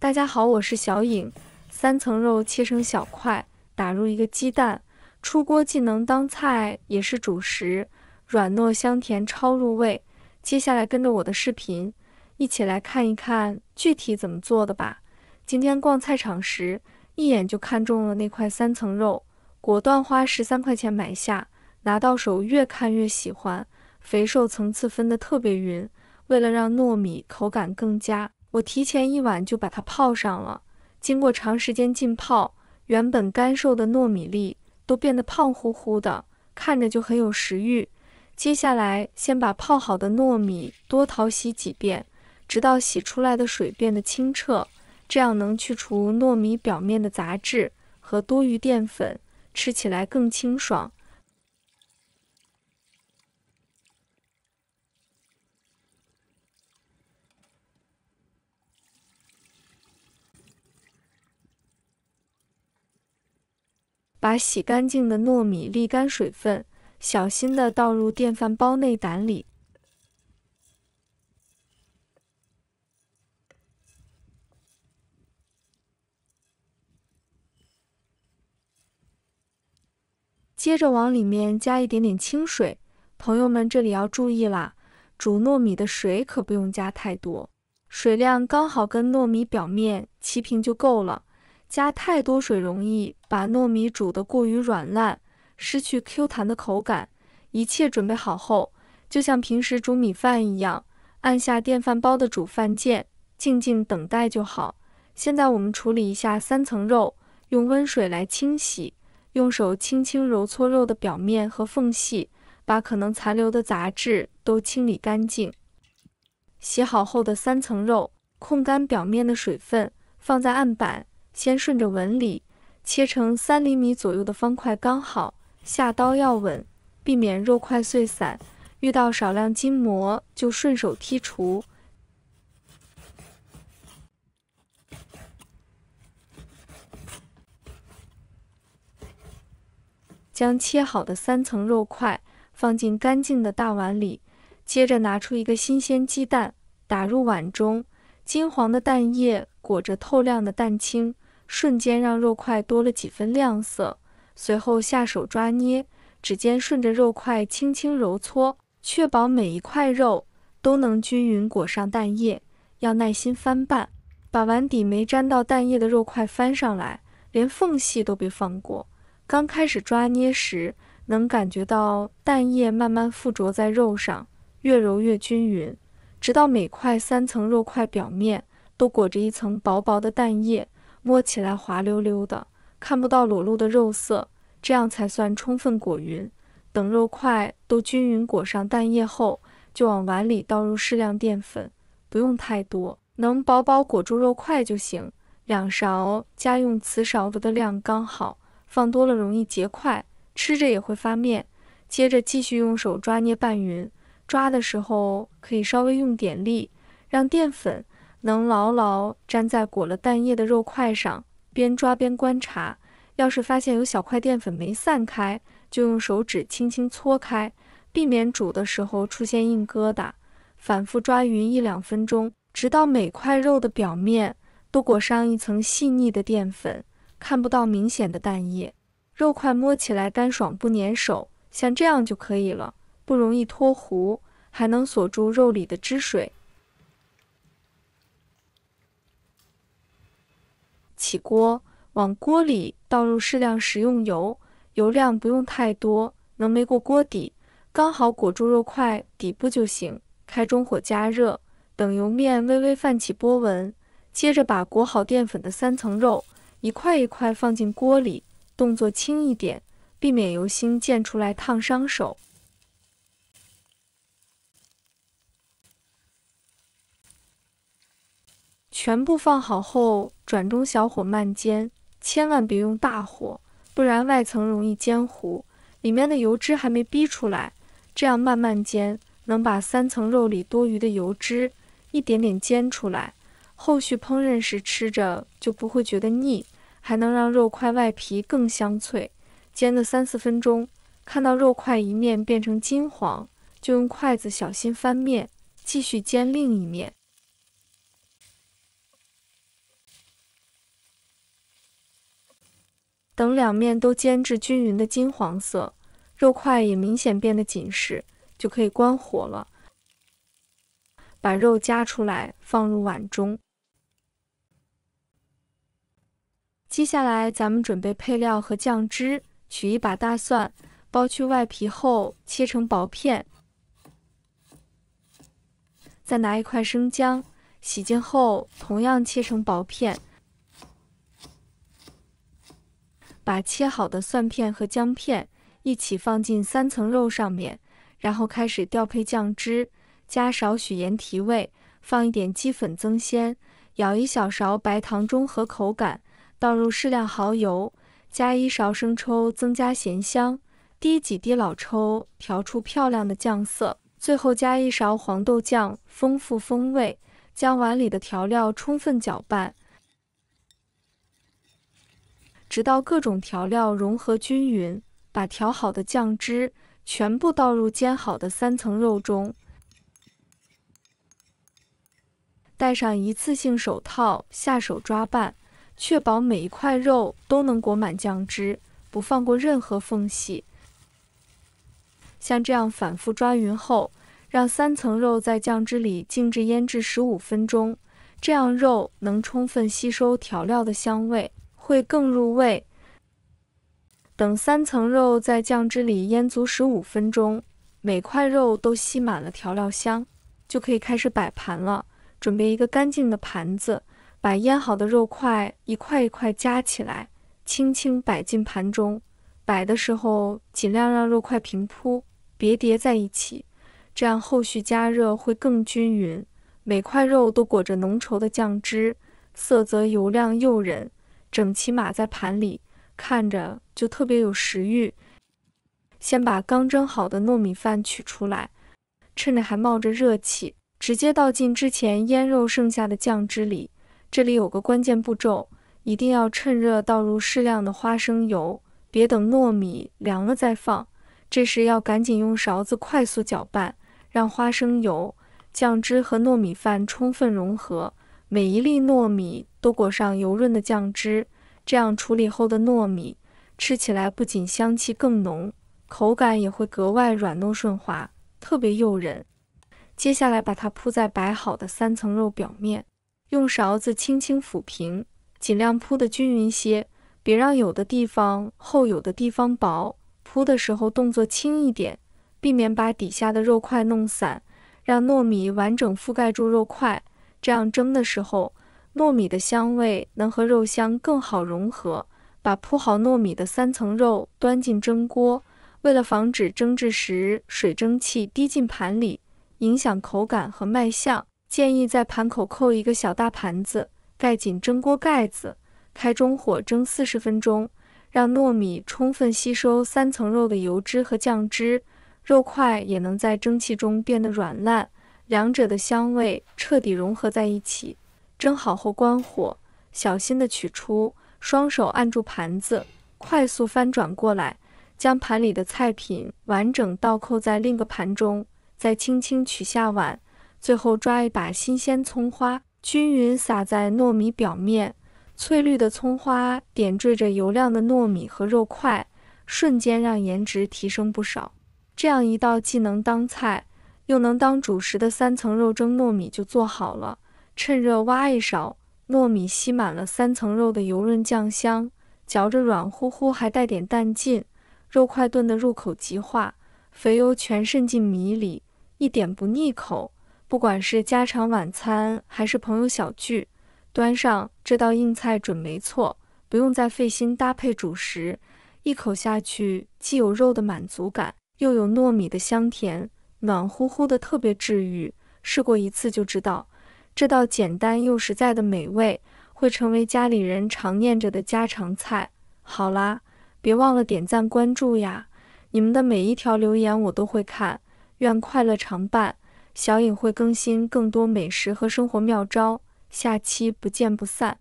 大家好，我是小颖。3层肉切成小块，打入一个鸡蛋，出锅既能当菜，也是主食，软糯香甜，超入味。接下来跟着我的视频，一起来看一看具体怎么做的吧。今天逛菜场时，一眼就看中了那块3层肉，果断花13块钱买下，拿到手越看越喜欢，肥瘦层次分得特别匀。为了让糯米口感更佳，我提前1晚就把它泡上了。经过长时间浸泡，原本干瘦的糯米粒都变得胖乎乎的，看着就很有食欲。接下来先把泡好的糯米多淘洗几遍，直到洗出来的水变得清澈，这样能去除糯米表面的杂质和多余淀粉，吃起来更清爽。把洗干净的糯米沥干水分，小心地倒入电饭煲内胆里。接着往里面加一点点清水，朋友们这里要注意啦，煮糯米的水可不用加太多，水量刚好跟糯米表面齐平就够了。加太多水容易把糯米煮得过于软烂，失去 Q 弹的口感。一切准备好后，就像平时煮米饭一样，按下电饭煲的煮饭键，静静等待就好。现在我们处理一下3层肉，用温水来清洗，用手轻轻揉搓肉的表面和缝隙，把可能残留的杂质都清理干净。洗好后的3层肉，控干表面的水分，放在案板。先顺着纹理切成3厘米左右的方块刚好，下刀要稳，避免肉块碎散，遇到少量筋膜就顺手剔除。将切好的3层肉块放进干净的大碗里，接着拿出一个新鲜鸡蛋，打入碗中，金黄的蛋液裹着透亮的蛋清，瞬间让肉块多了几分亮色。随后下手抓捏，指尖顺着肉块轻轻揉搓，确保每一块肉都能均匀裹上蛋液。要耐心翻拌，把碗底没沾到蛋液的肉块翻上来，连缝隙都别放过。刚开始抓捏时，能感觉到蛋液慢慢附着在肉上，越揉越均匀，直到每块3层肉块表面都裹着一层薄薄的蛋液，摸起来滑溜溜的，看不到裸露的肉色，这样才算充分裹匀。等肉块都均匀裹上蛋液后，就往碗里倒入适量淀粉，不用太多，能饱饱裹住肉块就行。2勺，家用瓷勺子的量刚好，放多了容易结块，吃着也会发面。接着继续用手抓捏拌匀，抓的时候可以稍微用点力，让淀粉能牢牢粘在裹了蛋液的肉块上，边抓边观察，要是发现有小块淀粉没散开，就用手指轻轻搓开，避免煮的时候出现硬疙瘩。反复抓匀1-2分钟，直到每块肉的表面都裹上一层细腻的淀粉，看不到明显的蛋液，肉块摸起来干爽不粘手，像这样就可以了，不容易脱糊，还能锁住肉里的汁水。起锅，往锅里倒入适量食用油，油量不用太多，能没过锅底，刚好裹住肉块底部就行。开中火加热，等油面微微泛起波纹，接着把裹好淀粉的3层肉一块一块放进锅里，动作轻一点，避免油星溅出来烫伤手。全部放好后，转中小火慢煎，千万别用大火，不然外层容易煎糊，里面的油脂还没逼出来。这样慢慢煎，能把3层肉里多余的油脂一点点煎出来，后续烹饪时吃着就不会觉得腻，还能让肉块外皮更香脆。煎个3-4分钟，看到肉块一面变成金黄，就用筷子小心翻面，继续煎另一面。等两面都煎至均匀的金黄色，肉块也明显变得紧实，就可以关火了。把肉夹出来，放入碗中。接下来咱们准备配料和酱汁，取一把大蒜，剥去外皮后切成薄片。再拿一块生姜，洗净后同样切成薄片。把切好的蒜片和姜片一起放进3层肉上面，然后开始调配酱汁，加少许盐提味，放一点鸡粉增鲜，舀1小勺白糖中和口感，倒入适量蚝油，加1勺生抽增加咸香，滴几滴老抽调出漂亮的酱色，最后加1勺黄豆酱丰富风味，将碗里的调料充分搅拌，直到各种调料融合均匀，把调好的酱汁全部倒入煎好的3层肉中。戴上一次性手套，下手抓拌，确保每一块肉都能裹满酱汁，不放过任何缝隙。像这样反复抓匀后，让3层肉在酱汁里静置腌制15分钟，这样肉能充分吸收调料的香味，会更入味。等3层肉在酱汁里腌足15分钟，每块肉都吸满了调料香，就可以开始摆盘了。准备一个干净的盘子，把腌好的肉块一块一块夹起来，轻轻摆进盘中。摆的时候尽量让肉块平铺，别叠在一起，这样后续加热会更均匀。每块肉都裹着浓稠的酱汁，色泽油亮诱人，整齐码在盘里，看着就特别有食欲。先把刚蒸好的糯米饭取出来，趁着还冒着热气，直接倒进之前腌肉剩下的酱汁里。这里有个关键步骤，一定要趁热倒入适量的花生油，别等糯米凉了再放。这时要赶紧用勺子快速搅拌，让花生油、酱汁和糯米饭充分融合，每一粒糯米都裹上油润的酱汁。这样处理后的糯米吃起来不仅香气更浓，口感也会格外软糯顺滑，特别诱人。接下来把它铺在摆好的3层肉表面，用勺子轻轻抚平，尽量铺得均匀些，别让有的地方厚有的地方薄。铺的时候动作轻一点，避免把底下的肉块弄散，让糯米完整覆盖住肉块，这样蒸的时候糯米的香味能和肉香更好融合。把铺好糯米的3层肉端进蒸锅，为了防止蒸制时水蒸气滴进盘里，影响口感和卖相，建议在盘口扣一个小大盘子，盖紧蒸锅盖子，开中火蒸40分钟，让糯米充分吸收3层肉的油脂和酱汁，肉块也能在蒸汽中变得软烂，两者的香味彻底融合在一起。蒸好后关火，小心地取出，双手按住盘子，快速翻转过来，将盘里的菜品完整倒扣在另一个盘中，再轻轻取下碗，最后抓一把新鲜葱花，均匀撒在糯米表面，翠绿的葱花点缀着油亮的糯米和肉块，瞬间让颜值提升不少。这样一道既能当菜又能当主食的3层肉蒸糯米就做好了。趁热挖一勺，糯米吸满了3层肉的油润酱香，嚼着软乎乎还带点弹劲，肉块炖得入口即化，肥油全渗进米里，一点不腻口。不管是家常晚餐还是朋友小聚，端上这道硬菜准没错，不用再费心搭配主食，一口下去既有肉的满足感，又有糯米的香甜，暖乎乎的特别治愈。试过一次就知道，这道简单又实在的美味会成为家里人常念着的家常菜。好啦，别忘了点赞关注呀，你们的每一条留言我都会看。愿快乐常伴，小颖会更新更多美食和生活妙招，下期不见不散。